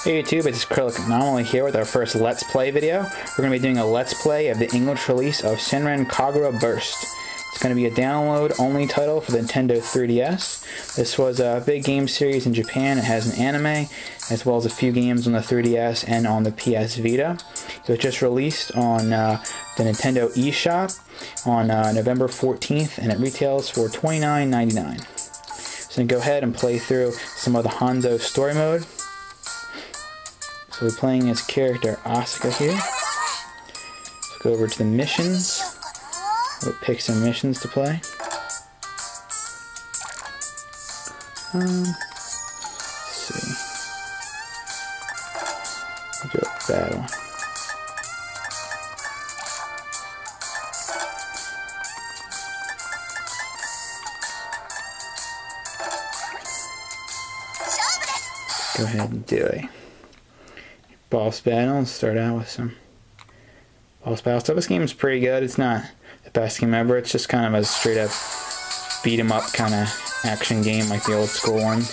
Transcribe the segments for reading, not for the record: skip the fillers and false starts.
Hey YouTube, it's Acrylic Anomaly here with our first Let's Play video. We're going to be doing a Let's Play of the English release of Senran Kagura Burst. It's going to be a download-only title for the Nintendo 3DS. This was a big game series in Japan. It has an anime, as well as a few games on the 3DS and on the PS Vita. It was just released on the Nintendo eShop on November 14th, and it retails for $29.99. So I'm going to go ahead and play through some of the Hanzo story mode. So we're playing as character Asuka here. Let's go over to the missions. We'll pick some missions to play. Let's see. We'll do a battle. Go ahead and do it. Boss battle. Let's start out with some boss battle stuff. This game is pretty good. It's not the best game ever. It's just kind of a straight up beat 'em up kind of action game like the old school ones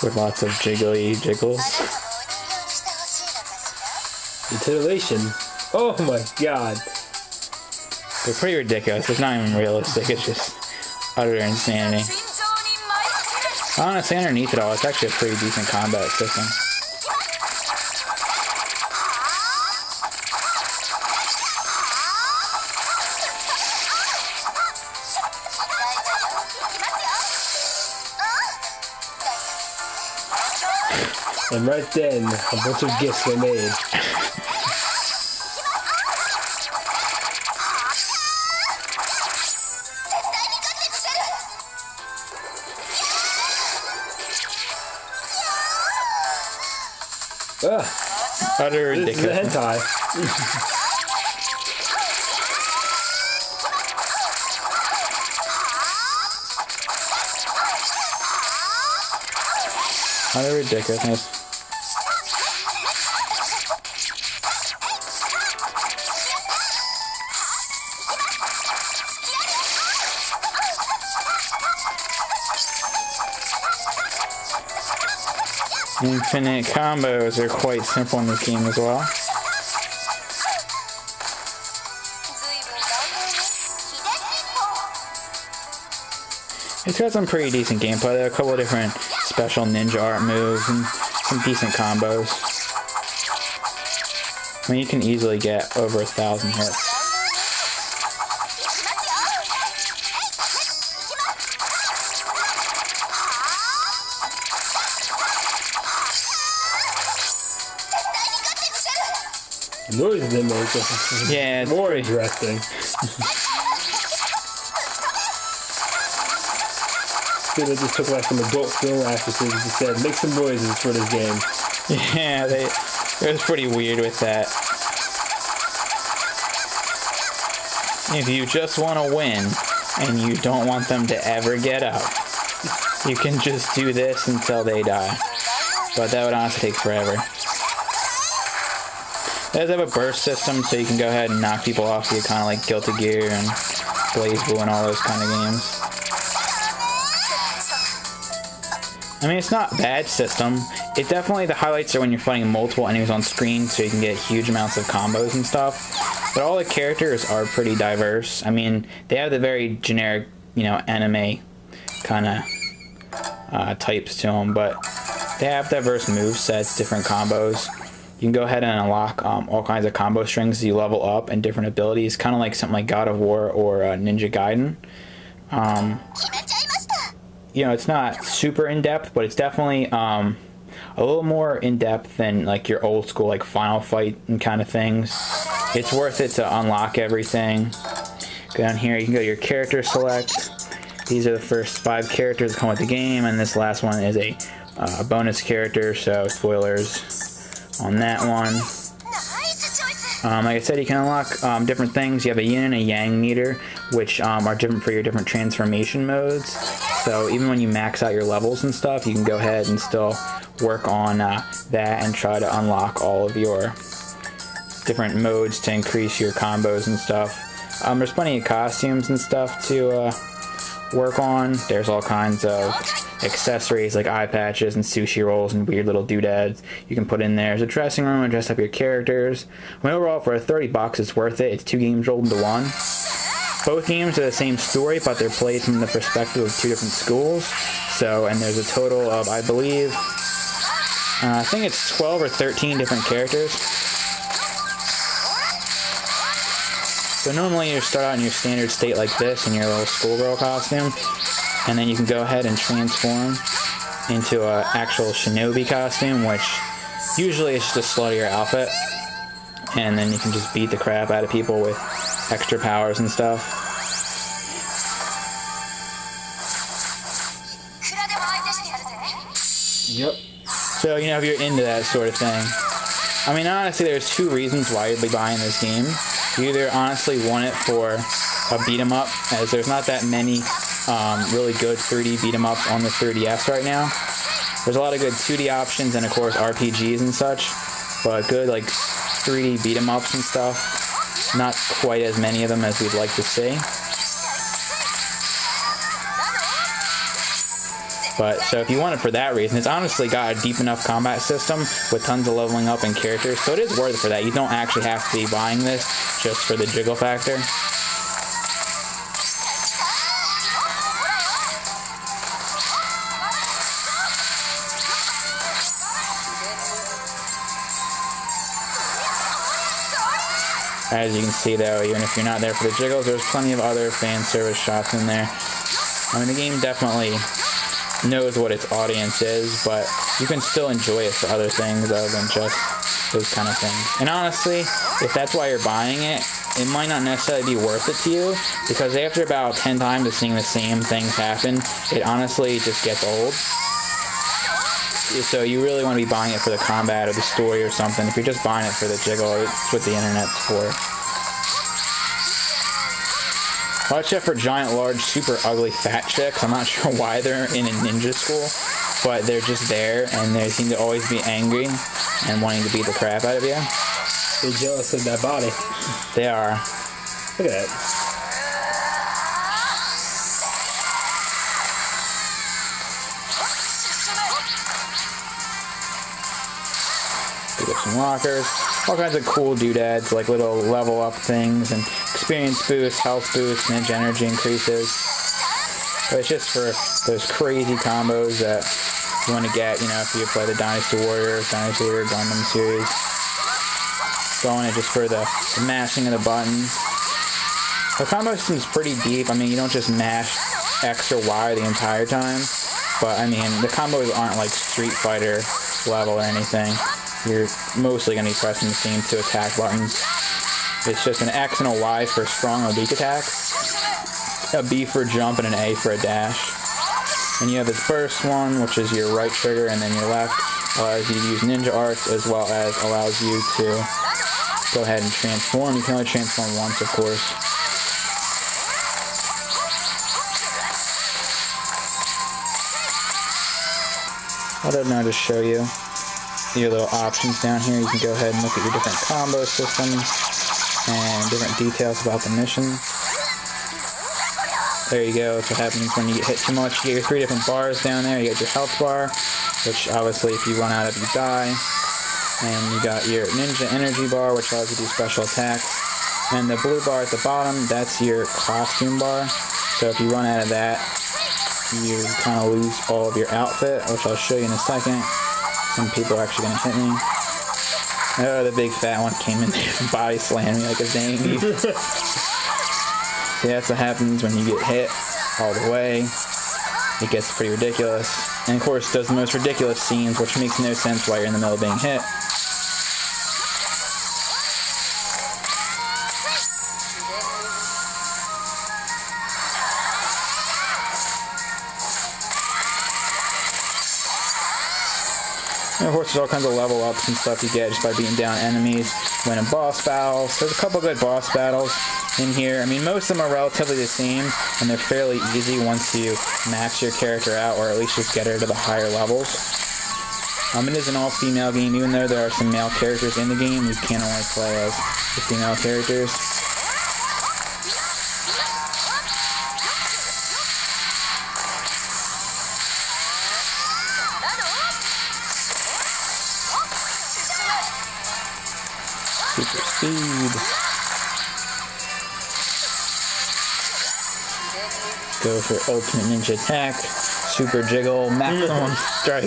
with lots of jiggly jiggles. Titillation. Oh my god. They're pretty ridiculous. It's not even realistic. It's just utter insanity. Honestly, underneath it all, it's actually a pretty decent combat system. And right then, a bunch of gifts were made. Ugh. Utter ridiculous. This is hentai. Utter ridiculousness. Infinite combos are quite simple in this game as well. It's got some pretty decent gameplay. There are a couple of different special ninja art moves and some decent combos. I mean, you can easily get over 1,000 hits. The noise they make is more interesting. They just took like some adult film actresses and just said, make some noises for this game. Yeah, it was pretty weird with that. If you just want to win and you don't want them to ever get up, you can just do this until they die. But that would honestly take forever. It does have a burst system, so you can go ahead and knock people off. You kind of like Guilty Gear and Blaze Blue and all those kind of games. I mean, it's not a bad system. It definitely, the highlights are when you're fighting multiple enemies on screen, so you can get huge amounts of combos and stuff. But all the characters are pretty diverse. I mean, they have the very generic, you know, anime kind of types to them, but they have diverse movesets, different combos. You can go ahead and unlock all kinds of combo strings as you level up and different abilities, kind of like something like God of War or Ninja Gaiden. You know, it's not super in-depth, but it's definitely a little more in-depth than like your old school like Final Fight and kind of things. It's worth it to unlock everything. Go down here, you can go to your character select. These are the first 5 characters that come with the game, and this last one is a bonus character, so spoilers on that one. Like I said, you can unlock different things. You have a yin and a yang meter, which are different for your different transformation modes. So even when you max out your levels and stuff, you can go ahead and still work on that and try to unlock all of your different modes to increase your combos and stuff. There's plenty of costumes and stuff to work on. There's all kinds of accessories like eye patches and sushi rolls and weird little doodads you can put in there. There's a dressing room and dress up your characters. I mean, overall, for $30, it's worth it. It's 2 games rolled into one. Both games are the same story, but they're played from the perspective of 2 different schools. So, and there's a total of, I believe, I think it's 12 or 13 different characters. So normally you start out in your standard state like this in your little schoolgirl costume, and then you can go ahead and transform into an actual shinobi costume, which usually is just a sluttier outfit, and then you can just beat the crap out of people with extra powers and stuff. Yep. So, you know, if you're into that sort of thing. I mean, honestly, there's 2 reasons why you'd be buying this game. You either honestly want it for a beat-em-up, as there's not that many really good 3D beat-em-ups on the 3DS right now. There's a lot of good 2D options and, of course, RPGs and such, but good, like, 3D beat-em-ups and stuff, not quite as many of them as we'd like to see. But, so if you want it for that reason, it's honestly got a deep enough combat system with tons of leveling up and characters, so it is worth it for that. You don't actually have to be buying this just for the jiggle factor. As you can see though, even if you're not there for the jiggles, there's plenty of other fan service shots in there. I mean, the game definitely knows what its audience is, but you can still enjoy it for other things other than just those kind of things. And honestly, if that's why you're buying it, it might not necessarily be worth it to you, because after about 10 times of seeing the same things happen, it honestly just gets old. So you really want to be buying it for the combat or the story or something. If you're just buying it for the jiggle, it's what the internet's for. Watch out for giant, large, super ugly, fat chicks. I'm not sure why they're in a ninja school, but they're just there, and they seem to always be angry and wanting to beat the crap out of you. They're jealous of that body. They are. Look at that. Pick up some lockers. All kinds of cool doodads, like little level up things, and experience boosts, health boosts, ninja energy increases. But it's just for those crazy combos that you want to get, you know, if you play the Dynasty Warriors, Dynasty Warrior Gundam series. Going it just for the mashing of the buttons. The combo system is pretty deep. I mean, you don't just mash X or Y the entire time, but I mean, the combos aren't like Street Fighter level or anything. You're mostly going to be pressing the same 2 attack buttons. It's just an X and a Y for strong or weak attacks, a B for jump, and an A for a dash. And you have this burst one, which is your right trigger, and then your left allows you to use ninja arts, as well as allows you to go ahead and transform. You can only transform once, of course. Other than that, I'll just show you your little options down here. You can go ahead and look at your different combo systems and different details about the mission. There you go. That's what happens when you get hit too much. You get your 3 different bars down there. You get your health bar, which obviously if you run out of, you die. And you got your ninja energy bar, which allows you to do special attacks. And the blue bar at the bottom, that's your costume bar. So if you run out of that, you kind of lose all of your outfit, which I'll show you in a second. Some people are actually going to hit me. Oh, the big fat one came in there and body slammed me like a zangy. See, that's what happens when you get hit all the way. It gets pretty ridiculous. And of course, does the most ridiculous scenes, which makes no sense while you're in the middle of being hit. And of course, there's all kinds of level ups and stuff you get just by beating down enemies, winning boss battles. There's a couple good boss battles in here. I mean, most of them are relatively the same, and they're fairly easy once you max your character out, or at least just get her to the higher levels. It is an all-female game, even though there are some male characters in the game. You can only play as the female characters. Super speed. Go for ultimate ninja attack. Super jiggle. Maximum strike.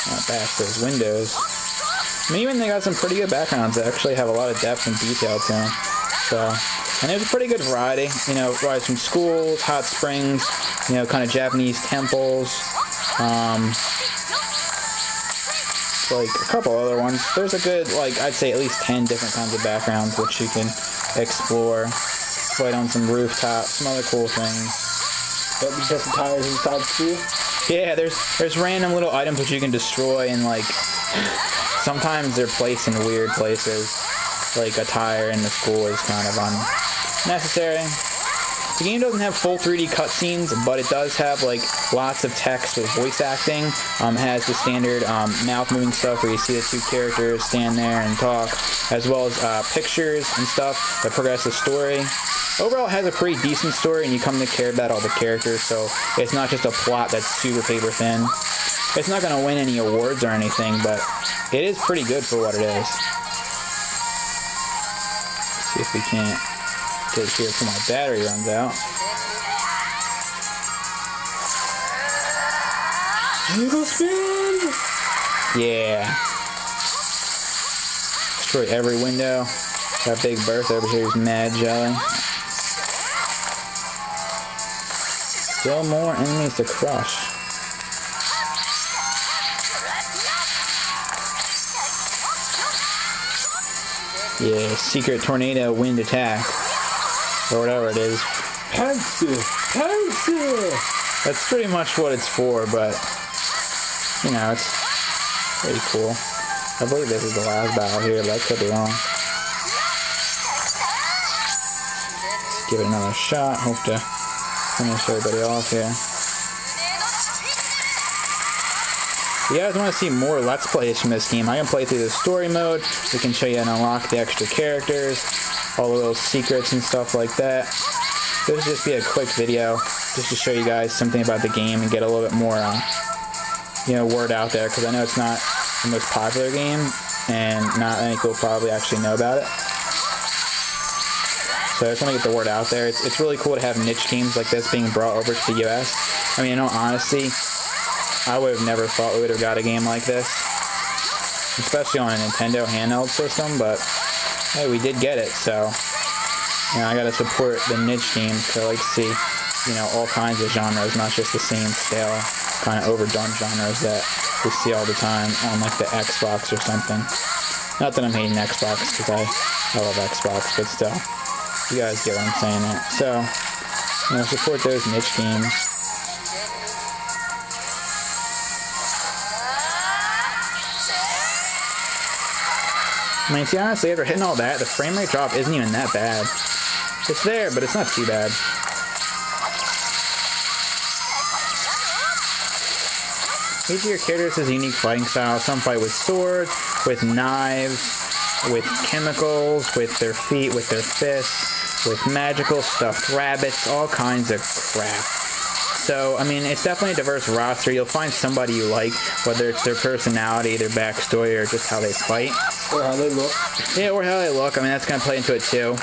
Not bash those windows. I mean, even they got some pretty good backgrounds that actually have a lot of depth and detail to them. So, and there's a pretty good variety. You know, rise from schools, hot springs, you know, kind of Japanese temples. Like a couple other ones. There's a good, like, I'd say at least 10 different kinds of backgrounds which you can explore. Fight on some rooftops, some other cool things. Don't be just tires inside school. Yeah, there's random little items which you can destroy, and like sometimes they're placed in weird places. Like a tire in the school is kind of unnecessary. The game doesn't have full 3D cutscenes, but it does have like lots of text with voice acting. It has the standard mouth moving stuff where you see the two characters stand there and talk, as well as pictures and stuff that progress the story. Overall, it has a pretty decent story, and you come to care about all the characters, so it's not just a plot that's super paper thin. It's not going to win any awards or anything, but it is pretty good for what it is. Let's see if we can't get here before my battery runs out. Jiggle spin! Yeah. Destroy every window. That big burst over here is mad jelly. Still more enemies to crush. Yeah, secret tornado wind attack. Or whatever it is. Pencil! Pencil! That's pretty much what it's for, but you know, it's pretty cool. I believe this is the last battle here, but I could be wrong. Let's give it another shot. Hope to finish everybody off here. If you guys want to see more Let's Plays from this game, I can play through the story mode. We can show you how to unlock the extra characters, all the little secrets and stuff like that. This will just be a quick video, just to show you guys something about the game and get a little bit more, you know, word out there, because I know it's not the most popular game, and not many people probably actually know about it. So I just want to get the word out there. It's really cool to have niche games like this being brought over to the US. I mean, in all honesty, I would have never thought we would have got a game like this, especially on a Nintendo handheld system, but hey, we did get it, so you know, I gotta support the niche games, because I like to see, you know, all kinds of genres, not just the same stale, kind of overdone genres that we see all the time on like the Xbox or something. Not that I'm hating Xbox, because I love Xbox, but still, you guys get what I'm saying there. So, you know, support those niche games. I mean, see, honestly, after hitting all that, the frame rate drop isn't even that bad. It's there, but it's not too bad. Each of your characters has a unique fighting style. Some fight with swords, with knives, with chemicals, with their feet, with their fists, with magical stuffed rabbits, all kinds of crap. So, I mean, it's definitely a diverse roster. You'll find somebody you like, whether it's their personality, their backstory, or just how they fight. Or how they look. Yeah, or how they look. I mean, that's going to play into it, too.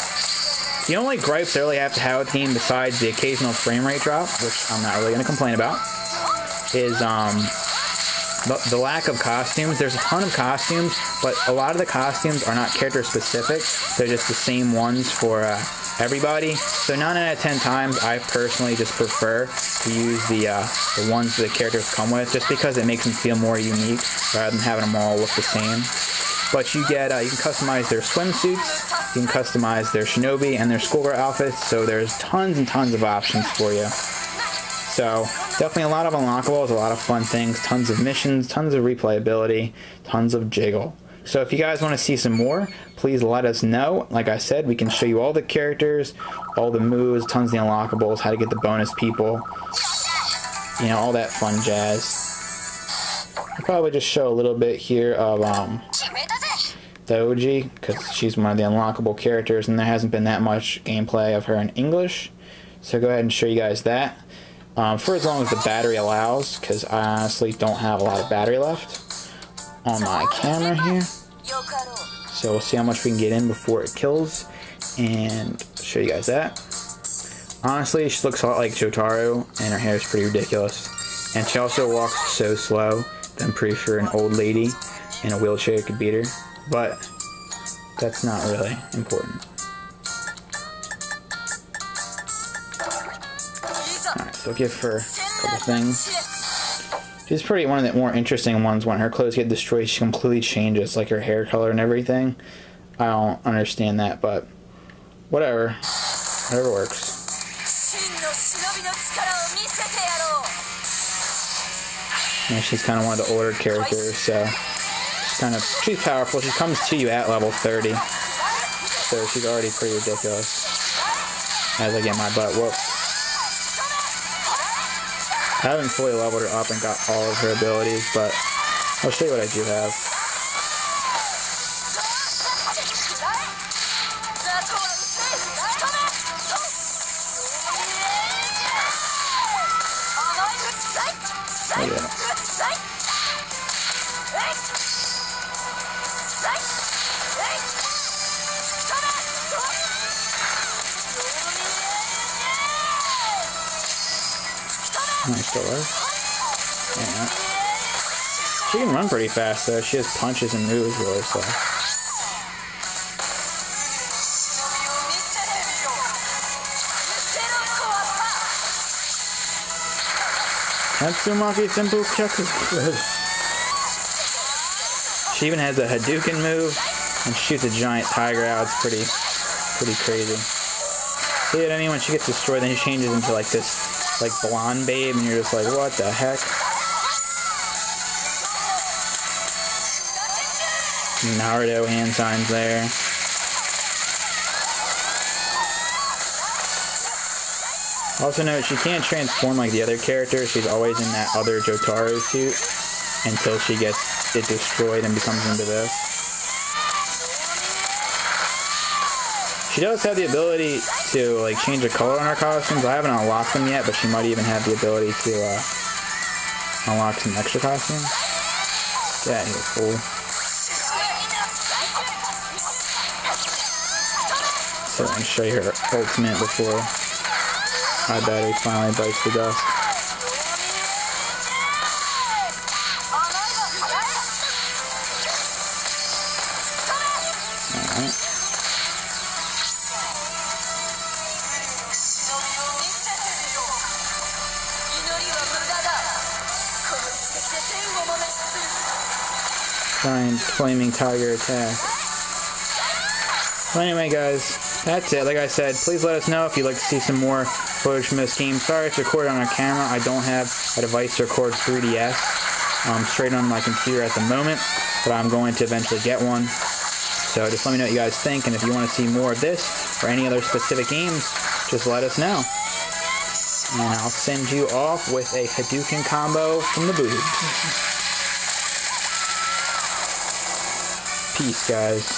The only gripes I really have to have with the game, besides the occasional frame rate drop, which I'm not really going to complain about, is the lack of costumes. There's a ton of costumes, but a lot of the costumes are not character specific. They're just the same ones for everybody. So 9 out of 10 times, I personally just prefer to use the ones that the characters come with, just because it makes them feel more unique rather than having them all look the same. But you get you can customize their swimsuits, you can customize their shinobi and their schoolgirl outfits. So there's tons and tons of options for you. So definitely a lot of unlockables, a lot of fun things, tons of missions, tons of replayability, tons of jiggle. So if you guys want to see some more, please let us know. Like I said, we can show you all the characters, all the moves, tons of the unlockables, how to get the bonus people, you know, all that fun jazz. I'll probably just show a little bit here of Doji, because she's one of the unlockable characters, and there hasn't been that much gameplay of her in English. So go ahead and show you guys that. For as long as the battery allows, because I honestly don't have a lot of battery left. on my camera here. So we'll see how much we can get in before it kills, and show you guys that. Honestly, she looks a lot like Jotaro, and her hair is pretty ridiculous. And she also walks so slow that I'm pretty sure an old lady in a wheelchair could beat her. But that's not really important. Alright, so I'll give her a couple things. She's pretty one of the more interesting ones. When her clothes get destroyed, she completely changes, like her hair color and everything. I don't understand that, but whatever. Whatever works. And she's kind of one of the older characters, so she's powerful. She comes to you at level 30, so she's already pretty ridiculous. As I get my butt whooped. I haven't fully leveled her up and got all of her abilities, but I'll show you what I do have. Oh, yeah. Nice still alive. Yeah. She can run pretty fast though. She has punches and moves really slow. Tatsumaki Senpu Kyaku. She even has a Hadouken move and shoots a giant tiger out. It's pretty crazy. See what I mean? When she gets destroyed, then she changes into like this like blonde babe, and you're just like, what the heck? Naruto hand signs there. Also note, she can't transform like the other characters. She's always in that other Jotaro suit until she gets it destroyed and becomes into this. She does have the ability to like change the color on her costumes. I haven't unlocked them yet, but she might even have the ability to unlock some extra costumes. Get out of here, fool. So let me show you her ultimate before my battery finally bites the dust. Alright. Giant flaming tiger attack. Well, anyway, guys, that's it. Like I said, please let us know if you'd like to see some more footage from this game. Sorry it's recorded on a camera. I don't have a device to record 3DS straight on my computer at the moment, but I'm going to eventually get one. So just let me know what you guys think, and if you want to see more of this or any other specific games, just let us know. And I'll send you off with a Hadouken combo from the boobs. Peace, guys.